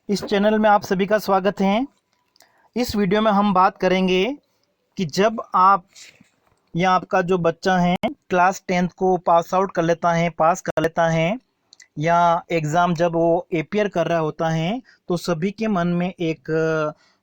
इस चैनल में आप सभी का स्वागत है। इस वीडियो में हम बात करेंगे कि जब आप या आपका जो बच्चा है क्लास 10th को पास कर लेता है या एग्ज़ाम जब वो अपियर कर रहा होता है, तो सभी के मन में एक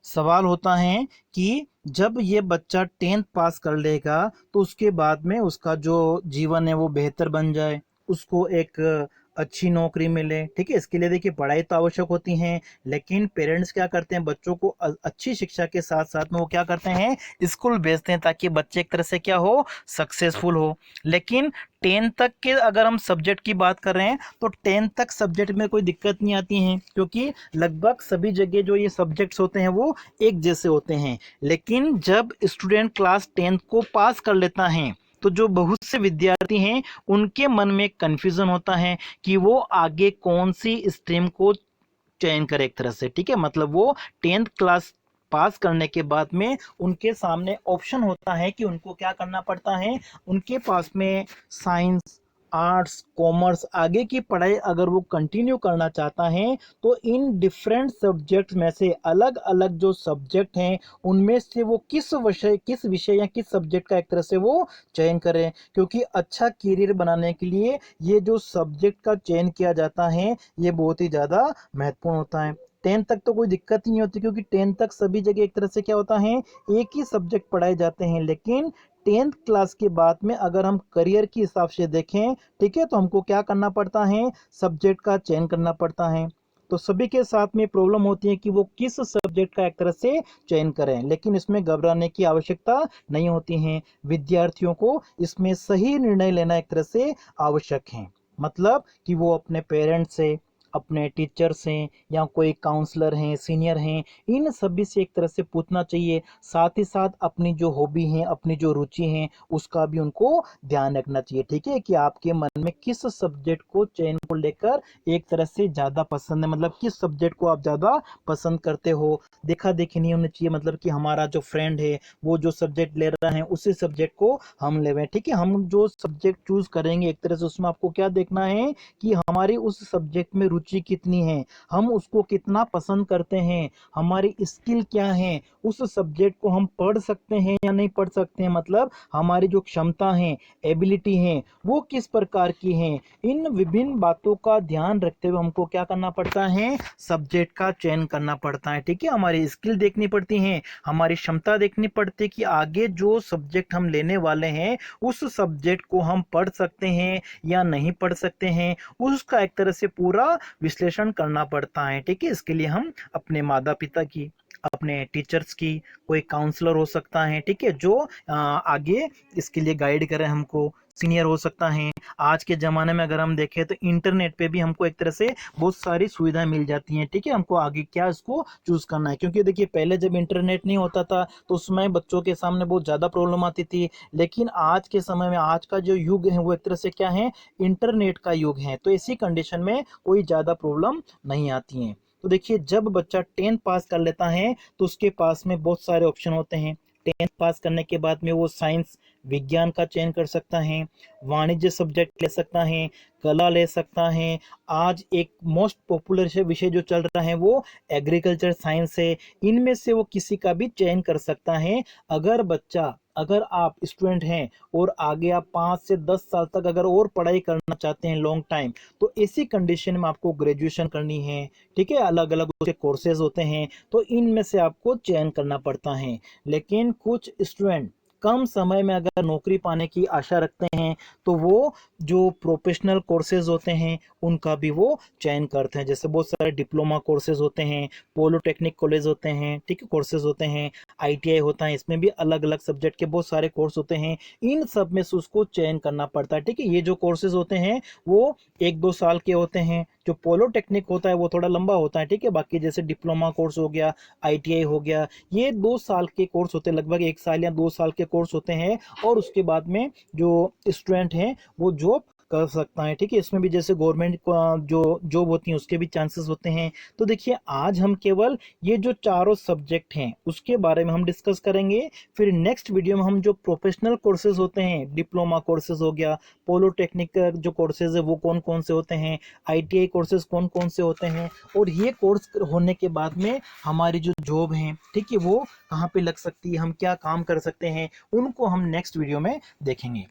सवाल होता है कि जब ये बच्चा 10th पास कर लेगा तो उसके बाद में उसका जो जीवन है वो बेहतर बन जाए, उसको एक अच्छी नौकरी मिले। ठीक है, इसके लिए देखिए पढ़ाई तो आवश्यक होती है, लेकिन पेरेंट्स क्या करते हैं, बच्चों को अच्छी शिक्षा के साथ साथ में वो क्या करते हैं, स्कूल भेजते हैं ताकि बच्चे एक तरह से क्या हो, सक्सेसफुल हो। लेकिन 10th तक के अगर हम सब्जेक्ट की बात कर रहे हैं तो 10th तक सब्जेक्ट में कोई दिक्कत नहीं आती है, क्योंकि लगभग सभी जगह जो ये सब्जेक्ट्स होते हैं वो एक जैसे होते हैं। लेकिन जब स्टूडेंट क्लास 10th को पास कर लेता है तो जो बहुत से विद्यार्थी हैं उनके मन में कन्फ्यूजन होता है कि वो आगे कौन सी स्ट्रीम को चयन करे एक तरह से। ठीक है, मतलब वो 10th क्लास पास करने के बाद में उनके सामने ऑप्शन होता है कि उनको क्या करना पड़ता है। उनके पास में साइंस, आर्ट्स, कॉमर्स, आगे की पढ़ाई अगर वो कंटिन्यू करना चाहता है तो इन डिफरेंट सब्जेक्ट्स में से अलग अलग जो सब्जेक्ट हैं उनमें से वो किस विषय या किस सब्जेक्ट का एक तरह से वो चयन करें, क्योंकि अच्छा करियर बनाने के लिए ये जो सब्जेक्ट का चयन किया जाता है ये बहुत ही ज़्यादा महत्वपूर्ण होता है। 10th तक तो कोई दिक्कत ही नहीं होती, क्योंकि 10th तक सभी जगह एक तरह से क्या होता है, एक ही सब्जेक्ट पढ़ाए जाते हैं। लेकिन 10th क्लास के बाद में अगर हम करियर के हिसाब से देखें, ठीक है, तो हमको क्या करना पड़ता है, सब्जेक्ट का चयन करना पड़ता है। तो सभी के साथ में प्रॉब्लम होती है कि वो किस सब्जेक्ट का एक तरह से चयन करें, लेकिन इसमें घबराने की आवश्यकता नहीं होती है। विद्यार्थियों को इसमें सही निर्णय लेना एक तरह से आवश्यक है। मतलब कि वो अपने पेरेंट्स से, अपने टीचर से, या कोई काउंसलर हैं, सीनियर हैं, इन सभी से एक तरह से पूछना चाहिए। साथ ही साथ अपनी जो हॉबी है, अपनी जो रुचि है, उसका भी उनको ध्यान रखना चाहिए। ठीक है, कि आपके मन में किस सब्जेक्ट को चयन को लेकर एक तरह से ज़्यादा पसंद है, मतलब किस सब्जेक्ट को आप ज़्यादा पसंद करते हो। देखा देखी नहीं होनी चाहिए, मतलब कि हमारा जो फ्रेंड है वो जो सब्जेक्ट ले रहा है उसी सब्जेक्ट को हम लेवें। ठीक है, हम जो सब्जेक्ट चूज करेंगे एक तरह से उसमें आपको क्या देखना है कि हमारी उस सब्जेक्ट में रुचि कितनी है, हम उसको कितना पसंद करते हैं, हमारी स्किल क्या है, उस सब्जेक्ट को हम पढ़ सकते हैं या नहीं पढ़ सकते हैं, मतलब हमारी जो क्षमता है, एबिलिटी है, वो किस प्रकार की है। इन विभिन्न बातों का ध्यान रखते हुए हमको क्या करना पड़ता है, सब्जेक्ट का चयन करना पड़ता है। ठीक है, हमारी स्किल देखनी पड़ती है, हमारी क्षमता देखनी पड़ती है कि आगे जो सब्जेक्ट हम लेने वाले हैं उस सब्जेक्ट को हम पढ़ सकते हैं या नहीं पढ़ सकते हैं, उसका एक तरह से पूरा विश्लेषण करना पड़ता है। ठीक है, इसके लिए हम अपने माता पिता की, अपने टीचर्स की, कोई काउंसलर हो सकता है, ठीक है, जो आगे इसके लिए गाइड करे हमको, सीनियर हो सकता है। आज के ज़माने में अगर हम देखें तो इंटरनेट पे भी हमको एक तरह से बहुत सारी सुविधाएं मिल जाती हैं। ठीक है, हमको आगे क्या इसको चूज़ करना है, क्योंकि देखिए पहले जब इंटरनेट नहीं होता था तो उसमें बच्चों के सामने बहुत ज़्यादा प्रॉब्लम आती थी। लेकिन आज के समय में आज का जो युग है वो एक तरह से क्या है, इंटरनेट का युग है, तो इसी कंडीशन में कोई ज़्यादा प्रॉब्लम नहीं आती हैं। तो देखिए जब बच्चा 10th पास कर लेता है तो उसके पास में बहुत सारे ऑप्शन होते हैं। 10th पास करने के बाद में वो साइंस, विज्ञान का चयन कर सकता है, वाणिज्य सब्जेक्ट ले सकता है, कला ले सकता है। आज एक मोस्ट पॉपुलर विषय जो चल रहा है वो एग्रीकल्चर साइंस है। इनमें से वो किसी का भी चयन कर सकता है। अगर आप स्टूडेंट हैं और आगे आप 5 से 10 साल तक अगर और पढ़ाई करना चाहते हैं लॉन्ग टाइम, तो इसी कंडीशन में आपको ग्रेजुएशन करनी है। ठीक है, अलग अलग उसके कोर्सेज होते हैं, तो इनमें से आपको चयन करना पड़ता है। लेकिन कुछ स्टूडेंट कम समय में अगर नौकरी पाने की आशा रखते हैं तो वो जो प्रोफेशनल कोर्सेज होते हैं उनका भी वो चयन करते हैं। जैसे बहुत सारे डिप्लोमा कोर्सेज होते हैं, पॉलिटेक्निक कॉलेज होते हैं, ठीक है, कोर्सेज होते हैं, आईटीआई होता है, इसमें भी अलग अलग सब्जेक्ट के बहुत सारे कोर्स होते हैं। इन सब में से उसको चयन करना पड़ता है। ठीक है, ये जो कोर्सेज होते हैं वो 1-2 साल के होते हैं। जो पॉलिटेक्निक होता है वो थोड़ा लंबा होता है। ठीक है, बाकी जैसे डिप्लोमा कोर्स हो गया, आईटीआई हो गया, ये 2 साल के कोर्स होते हैं, लगभग 1 साल या 2 साल के कोर्स होते हैं। और उसके बाद में जो स्टूडेंट हैं वो जॉब कर सकता है, ठीक है। इसमें भी जैसे गवर्नमेंट जो जॉब होती है उसके भी चांसेस होते हैं। तो देखिए आज हम केवल ये जो चारों सब्जेक्ट हैं उसके बारे में हम डिस्कस करेंगे। फिर नेक्स्ट वीडियो में हम जो प्रोफेशनल कोर्सेज होते हैं, डिप्लोमा कोर्सेज हो गया, पॉलिटेक्निक जो कोर्सेज है वो कौन कौन से होते हैं, ITI कोर्सेज कौन कौन से होते हैं, और ये कोर्स होने के बाद में हमारी जो जॉब है, ठीक है, वो कहाँ पे लग सकती है, हम क्या काम कर सकते हैं, उनको हम नेक्स्ट वीडियो में देखेंगे।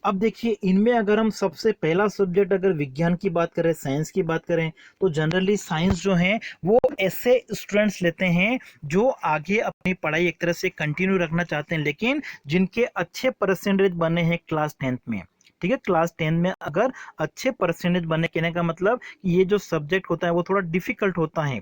अब देखिए इनमें अगर हम सबसे पहला सब्जेक्ट अगर विज्ञान की बात करें, साइंस की बात करें, तो जनरली साइंस जो है वो ऐसे स्टूडेंट्स लेते हैं जो आगे अपनी पढ़ाई एक तरह से कंटिन्यू रखना चाहते हैं, लेकिन जिनके अच्छे परसेंटेज बने हैं क्लास 10th में, ठीक है। क्लास 10 में अगर अच्छे परसेंटेज बने, कहने का मतलब ये जो सब्जेक्ट होता है वो थोड़ा डिफिकल्ट होता है।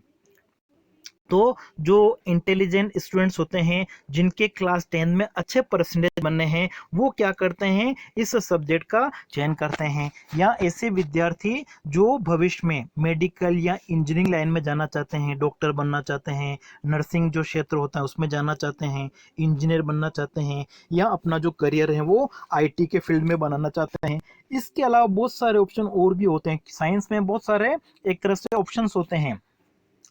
तो जो इंटेलिजेंट स्टूडेंट्स होते हैं जिनके क्लास 10 में अच्छे परसेंटेज बनने हैं, वो क्या करते हैं, इस सब्जेक्ट का चयन करते हैं। या ऐसे विद्यार्थी जो भविष्य में मेडिकल या इंजीनियरिंग लाइन में जाना चाहते हैं, डॉक्टर बनना चाहते हैं, नर्सिंग जो क्षेत्र होता है उसमें जाना चाहते हैं, इंजीनियर बनना चाहते हैं, या अपना जो करियर है वो IT के फील्ड में बनाना चाहते हैं। इसके अलावा बहुत सारे ऑप्शन और भी होते हैं। साइंस में बहुत सारे एक तरह से ऑप्शंस होते हैं,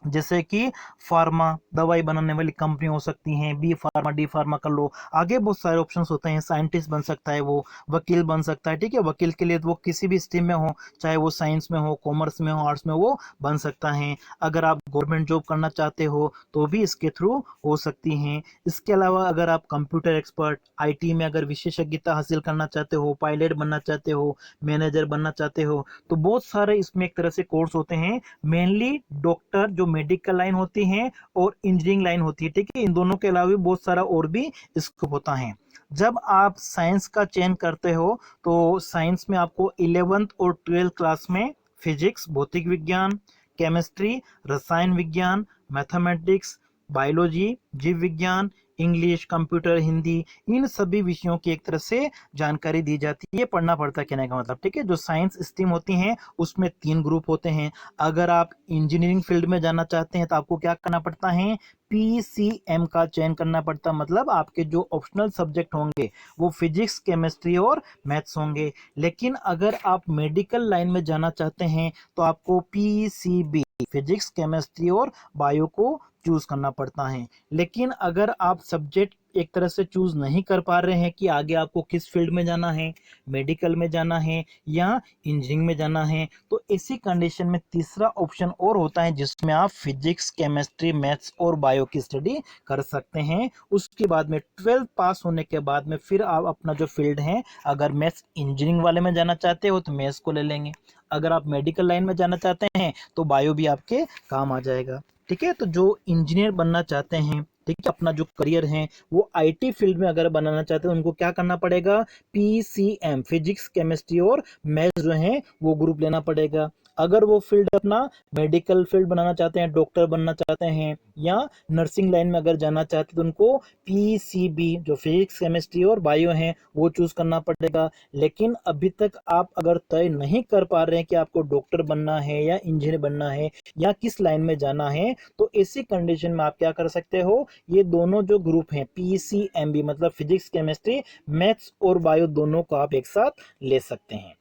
जैसे कि फार्मा, दवाई बनाने वाली कंपनी हो सकती हैं, बी फार्मा, डी फार्मा कर लो, आगे बहुत सारे ऑप्शंस होते हैं। साइंटिस्ट बन सकता है वो, वकील बन सकता है, ठीक है। वकील के लिए तो वो किसी भी स्ट्रीम में हो, चाहे वो साइंस में हो, कॉमर्स में हो, आर्ट्स में, वो बन सकता है। अगर आप गवर्नमेंट जॉब करना चाहते हो तो भी इसके थ्रू हो सकती हैं। इसके अलावा अगर आप कंप्यूटर एक्सपर्ट, IT में अगर विशेषज्ञता हासिल करना चाहते हो, पायलट बनना चाहते हो, मैनेजर बनना चाहते हो, तो बहुत सारे इसमें एक तरह से कोर्स होते हैं। मेनली डॉक्टर जो मेडिकल लाइन होती है और इंजीनियरिंग लाइन होती है, ठीक है। इन दोनों के अलावा भी बहुत सारा और भी स्कोप होता है। जब आप साइंस का चयन करते हो तो साइंस में आपको 11th और 12th क्लास में फिजिक्स, भौतिक विज्ञान, केमिस्ट्री, रसायन विज्ञान, मैथमेटिक्स, बायोलॉजी, जीव विज्ञान, इंग्लिश, कंप्यूटर, हिंदी, इन सभी विषयों की एक तरह से जानकारी दी जाती है, पढ़ना पड़ता है, कहने का मतलब, ठीक है। जो साइंस स्ट्रीम होती हैं उसमें 3 ग्रुप होते हैं। अगर आप इंजीनियरिंग फील्ड में जाना चाहते हैं तो आपको क्या करना पड़ता है, PCM का चयन करना पड़ता है। मतलब आपके जो ऑप्शनल सब्जेक्ट होंगे वो फिजिक्स, केमिस्ट्री और मैथ्स होंगे। लेकिन अगर आप मेडिकल लाइन में जाना चाहते हैं तो आपको PCB, फिजिक्स, केमिस्ट्री और बायो को चूज करना पड़ता है। लेकिन अगर आप सब्जेक्ट एक तरह से चूज नहीं कर पा रहे हैं कि आगे आपको किस फील्ड में जाना है, मेडिकल में जाना है या इंजीनियरिंग में जाना है, तो ऐसी कंडीशन में तीसरा ऑप्शन और होता है जिसमें आप फिजिक्स, केमिस्ट्री, मैथ्स और बायो की स्टडी कर सकते हैं। उसके बाद में 12th पास होने के बाद में फिर आप अपना जो फील्ड है, अगर मैथ्स इंजीनियरिंग वाले में जाना चाहते हो तो मैथ्स को ले लेंगे, अगर आप मेडिकल लाइन में जाना चाहते हैं तो बायो भी आपके काम आ जाएगा, ठीक है। तो जो इंजीनियर बनना चाहते हैं, ठीक है, अपना जो करियर है वो IT फील्ड में अगर बनाना चाहते हैं, उनको क्या करना पड़ेगा, PCM, फिजिक्स, केमिस्ट्री और मैथ्स जो है वो ग्रुप लेना पड़ेगा। अगर वो फील्ड अपना मेडिकल फील्ड बनाना चाहते हैं, डॉक्टर बनना चाहते हैं या नर्सिंग लाइन में अगर जाना चाहते हैं तो उनको PCB, जो फिजिक्स, केमिस्ट्री और बायो है, वो चूज करना पड़ेगा। लेकिन अभी तक आप अगर तय नहीं कर पा रहे हैं कि आपको डॉक्टर बनना है या इंजीनियर बनना है या किस लाइन में जाना है, तो ऐसी कंडीशन में आप क्या कर सकते हो, ये दोनों जो ग्रुप हैं PCMB, मतलब फिजिक्स, केमिस्ट्री, मैथ्स और बायो, दोनों को आप एक साथ ले सकते हैं।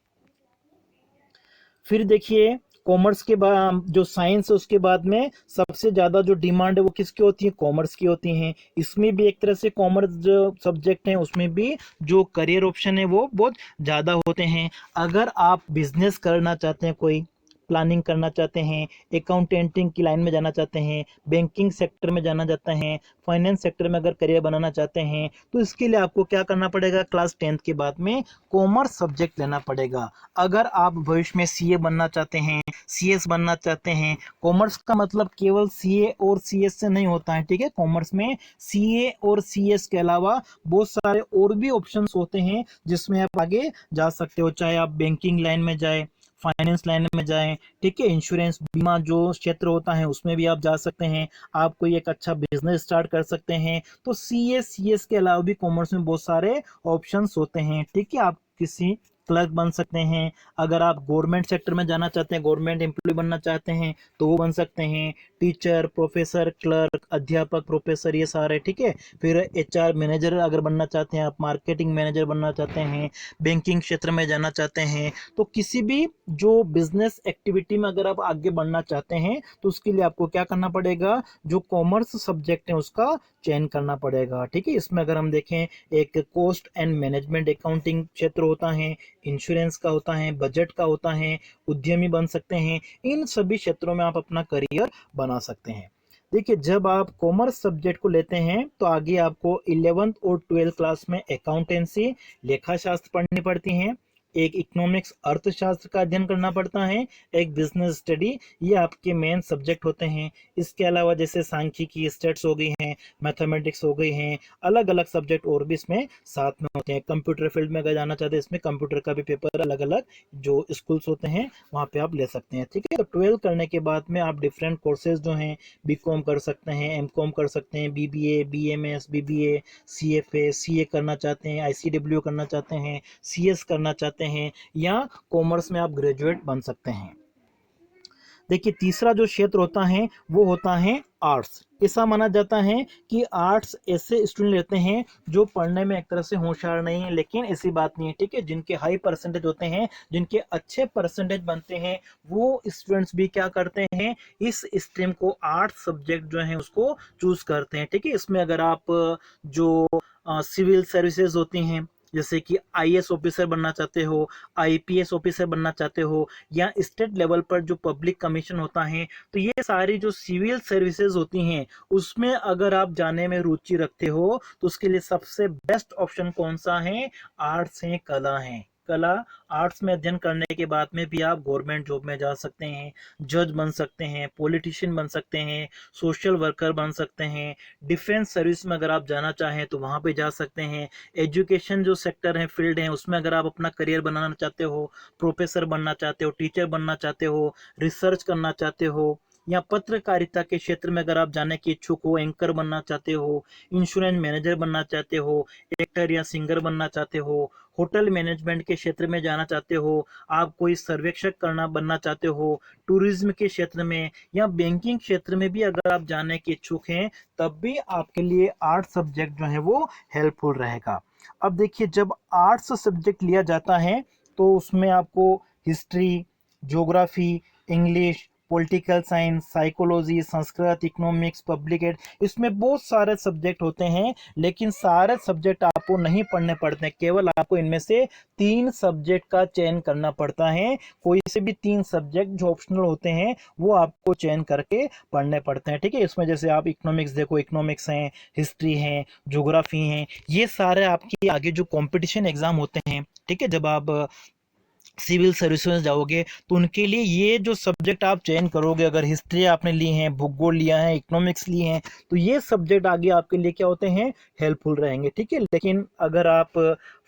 फिर देखिए कॉमर्स के बाद जो साइंस है उसके बाद में सबसे ज्यादा जो डिमांड है वो किसकी होती है, कॉमर्स की होती है। इसमें भी एक तरह से कॉमर्स जो सब्जेक्ट है उसमें भी जो करियर ऑप्शन है वो बहुत ज्यादा होते हैं। अगर आप बिजनेस करना चाहते हैं, कोई प्लानिंग करना चाहते हैं, अकाउंटेंटिंग की लाइन में जाना चाहते हैं, बैंकिंग सेक्टर में जाना चाहते हैं, फाइनेंस सेक्टर में अगर करियर बनाना चाहते हैं, तो इसके लिए आपको क्या करना पड़ेगा, क्लास 10th के बाद में कॉमर्स सब्जेक्ट लेना पड़ेगा। अगर आप भविष्य में CA बनना चाहते हैं, CS बनना चाहते हैं, कॉमर्स का मतलब केवल CA और CS से नहीं होता है, ठीक है। कॉमर्स में CA और CS के अलावा बहुत सारे और भी ऑप्शंस होते हैं जिसमें आप आगे जा सकते हो, चाहे आप बैंकिंग लाइन में जाए, फाइनेंस लाइन में जाएं, ठीक है, इंश्योरेंस बीमा जो क्षेत्र होता है उसमें भी आप जा सकते हैं, आप कोई एक अच्छा बिजनेस स्टार्ट कर सकते हैं। तो CS के अलावा भी कॉमर्स में बहुत सारे ऑप्शंस होते हैं, ठीक है। आप किसी क्लर्क बन सकते हैं। अगर आप गवर्नमेंट सेक्टर में जाना चाहते हैं, गवर्नमेंट एम्प्लॉय बनना चाहते हैं तो वो बन सकते हैं। टीचर, प्रोफेसर, क्लर्क, अध्यापक, प्रोफेसर, ये सारे, ठीक है। फिर एचआर मैनेजर अगर बनना चाहते हैं आप, मार्केटिंग मैनेजर बनना चाहते हैं, बैंकिंग क्षेत्र में जाना चाहते हैं, तो किसी भी जो बिजनेस एक्टिविटी में अगर आप आगे बढ़ना चाहते हैं तो उसके लिए आपको क्या करना पड़ेगा, जो कॉमर्स सब्जेक्ट है उसका चयन करना पड़ेगा, ठीक है। इसमें अगर हम देखें, एक कॉस्ट एंड मैनेजमेंट अकाउंटिंग क्षेत्र होता है, इंश्योरेंस का होता है, बजट का होता है, उद्यमी बन सकते हैं। इन सभी क्षेत्रों में आप अपना करियर बना सकते हैं। देखिए, जब आप कॉमर्स सब्जेक्ट को लेते हैं तो आगे आपको 11th और 12th क्लास में अकाउंटेंसी, लेखा शास्त्र पढ़नी पड़ती हैं, एक इकोनॉमिक्स अर्थशास्त्र का अध्ययन करना पड़ता है, एक बिजनेस स्टडी, ये आपके मेन सब्जेक्ट होते हैं। इसके अलावा जैसे सांख्यिकी, स्टैट्स हो गई हैं, मैथमेटिक्स हो गई हैं, अलग अलग सब्जेक्ट और भी इसमें साथ में होते हैं। कंप्यूटर फील्ड में अगर जाना चाहते हैं, इसमें कंप्यूटर का भी पेपर अलग अलग जो स्कूल्स होते हैं वहाँ पे आप ले सकते हैं, ठीक है। तो 12 करने के बाद में आप डिफरेंट कोर्सेज जो हैं, बीकॉम कर सकते हैं, एमकॉम कर सकते हैं, BBA, BMS, BBA, CFA, CA करना चाहते हैं, आईसीडब्ल्यू करना चाहते हैं, सीएस करना चाहते हैं, या कॉमर्स में आप ग्रेजुएट बन सकते हैं। देखिए, तीसरा जो क्षेत्र होता है वो होता है आर्ट्स। ऐसा माना जाता है कि आर्ट्स ऐसे स्टूडेंट लेते हैं जो पढ़ने में एक तरह से होशियार नहीं है, लेकिन ऐसी बात नहीं है, ठीक है। जिनके हाई परसेंटेज होते हैं, जिनके अच्छे परसेंटेज बनते हैं, वो स्टूडेंट्स भी क्या करते हैं, इस स्ट्रीम को, आर्ट्स सब्जेक्ट जो है उसको चूज करते हैं, ठीक है। इसमें अगर आप जो सिविल सर्विसेज होती हैं, जैसे कि आईएएस ऑफिसर बनना चाहते हो, आईपीएस ऑफिसर बनना चाहते हो, या स्टेट लेवल पर जो पब्लिक कमीशन होता है, तो ये सारी जो सिविल सर्विसेज होती हैं उसमें अगर आप जाने में रुचि रखते हो तो उसके लिए सबसे बेस्ट ऑप्शन कौन सा है, आर्ट्स है, कला है। कला, आर्ट्स में अध्ययन करने के बाद में भी आप गवर्नमेंट जॉब में जा सकते हैं, जज बन सकते हैं, पॉलिटिशियन बन सकते हैं, सोशल वर्कर बन सकते हैं, डिफेंस सर्विस में अगर आप जाना चाहें तो वहां पे जा सकते हैं, एजुकेशन जो सेक्टर है, फील्ड है, उसमें अगर आप अपना करियर बनाना चाहते हो, प्रोफेसर बनना चाहते हो, टीचर बनना चाहते हो, रिसर्च करना चाहते हो, या पत्रकारिता के क्षेत्र में अगर आप जाने के इच्छुक हो, एंकर बनना चाहते हो, इंश्योरेंस मैनेजर बनना चाहते हो, एक्टर या सिंगर बनना चाहते हो, होटल मैनेजमेंट के क्षेत्र में जाना चाहते हो, आप कोई सर्वेक्षक करना बनना चाहते हो, टूरिज्म के क्षेत्र में या बैंकिंग क्षेत्र में भी अगर आप जाने के इच्छुक हैं, तब भी आपके लिए आर्ट्स सब्जेक्ट जो है वो हेल्पफुल रहेगा। अब देखिए, जब आर्ट्स सब्जेक्ट लिया जाता है तो उसमें आपको history, geography, English, political science, psychology, Sanskrit, economics, public ad, इसमें बहुत सारे सब्जेक्ट होते हैं, लेकिन सारे सब्जेक्ट आपको नहीं पढ़ने पड़ते हैं। केवल आपको इनमें से 3 सब्जेक्ट का चयन करना पड़ता है। कोई से भी 3 सब्जेक्ट जो ऑप्शनल होते हैं वो आपको चयन करके पढ़ने पड़ते हैं, ठीक है। इसमें जैसे आप इकोनॉमिक्स देखो, इकोनॉमिक्स हैं, हिस्ट्री है, ज्योग्राफी हैं, ये सारे आपके आगे जो कंपटीशन एग्जाम होते हैं, ठीक है, जब आप सिविल सर्विस में जाओगे तो उनके लिए ये जो सब्जेक्ट आप चयन करोगे, अगर हिस्ट्री आपने ली है, भूगोल लिया है, इकोनॉमिक्स लिए हैं, तो ये सब्जेक्ट आगे आपके लिए क्या होते हैं, हेल्पफुल रहेंगे, ठीक है। लेकिन अगर आप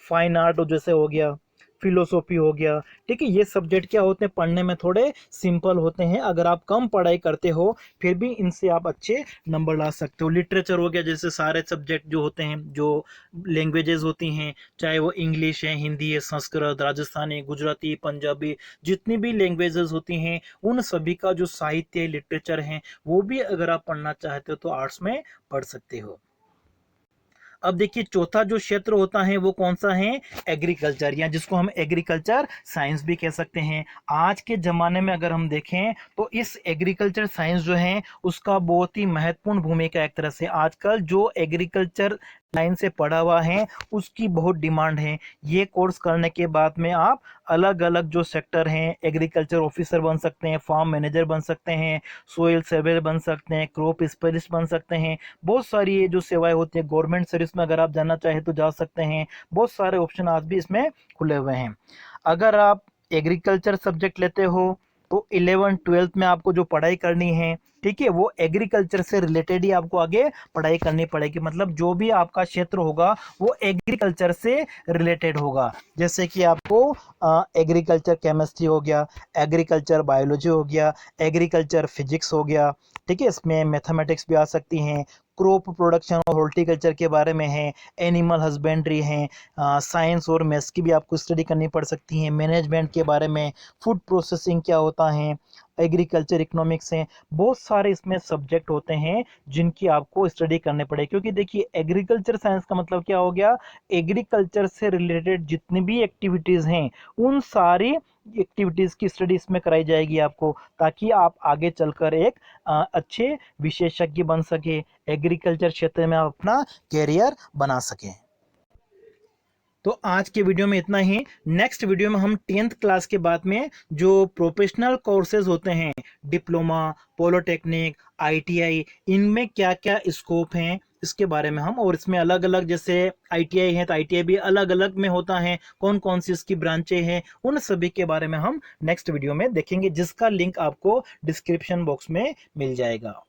फाइन आर्ट जैसे हो गया, फिलोसॉफी हो गया, ठीक है, ये सब्जेक्ट क्या होते हैं, पढ़ने में थोड़े सिंपल होते हैं। अगर आप कम पढ़ाई करते हो फिर भी इनसे आप अच्छे नंबर ला सकते हो। लिटरेचर हो गया, जैसे सारे सब्जेक्ट जो होते हैं, जो लैंग्वेजेस होती हैं, चाहे वो इंग्लिश है, हिंदी है, संस्कृत, राजस्थानी, गुजराती, पंजाबी, जितनी भी लैंग्वेजेस होती हैं उन सभी का जो साहित्य, लिटरेचर है, वो भी अगर आप पढ़ना चाहते हो तो आर्ट्स में पढ़ सकते हो। अब देखिए, चौथा जो क्षेत्र होता है वो कौन सा है, एग्रीकल्चर, या जिसको हम एग्रीकल्चर साइंस भी कह सकते हैं। आज के ज़माने में अगर हम देखें तो इस एग्रीकल्चर साइंस जो है उसका बहुत ही महत्वपूर्ण भूमिका, एक तरह से आजकल जो एग्रीकल्चर लाइन से पढ़ा हुआ है उसकी बहुत डिमांड है। ये कोर्स करने के बाद में आप अलग अलग जो सेक्टर हैं, एग्रीकल्चर ऑफिसर बन सकते हैं, फार्म मैनेजर बन सकते हैं, सोइल सर्वेयर बन सकते हैं, क्रॉप स्पेशलिस्ट बन सकते हैं। बहुत सारी ये जो सेवाएं होती है, गवर्नमेंट सर्विस में अगर आप जाना चाहें तो जा सकते हैं। बहुत सारे ऑप्शन आज भी इसमें खुले हुए हैं। अगर आप एग्रीकल्चर सब्जेक्ट लेते हो तो 11th 12th में आपको जो पढ़ाई करनी है, ठीक है, वो एग्रीकल्चर से रिलेटेड ही आपको आगे पढ़ाई करनी पड़ेगी। मतलब जो भी आपका क्षेत्र होगा वो एग्रीकल्चर से रिलेटेड होगा। जैसे कि आपको एग्रीकल्चर केमिस्ट्री हो गया, एग्रीकल्चर बायोलॉजी हो गया, एग्रीकल्चर फिजिक्स हो गया, ठीक है, इसमें मैथमेटिक्स भी आ सकती हैं, क्रॉप प्रोडक्शन और हॉर्टिकल्चर के बारे में है, एनिमल हस्बेंड्री है, साइंस और मैथ्स की भी आपको स्टडी करनी पड़ सकती है, मैनेजमेंट के बारे में, फूड प्रोसेसिंग क्या होता है, एग्रीकल्चर इकोनॉमिक्स हैं, बहुत सारे इसमें सब्जेक्ट होते हैं जिनकी आपको स्टडी करने पड़े। क्योंकि देखिए एग्रीकल्चर साइंस का मतलब क्या हो गया, एग्रीकल्चर से रिलेटेड जितनी भी एक्टिविटीज़ हैं उन सारी एक्टिविटीज़ की स्टडी इसमें कराई जाएगी आपको, ताकि आप आगे चलकर एक अच्छे विशेषज्ञ बन सके, एग्रीकल्चर क्षेत्र में आप अपना कैरियर बना सकें। तो आज के वीडियो में इतना ही। नेक्स्ट वीडियो में हम 10th क्लास के बाद में जो प्रोफेशनल कोर्सेज होते हैं, डिप्लोमा, पॉलिटेक्निक, आईटीआई, इनमें क्या क्या स्कोप हैं इसके बारे में हम, और इसमें अलग अलग, जैसे आईटीआई है तो आईटीआई भी अलग अलग में होता है, कौन कौन सी इसकी ब्रांचें हैं, उन सभी के बारे में हम नेक्स्ट वीडियो में देखेंगे, जिसका लिंक आपको डिस्क्रिप्शन बॉक्स में मिल जाएगा।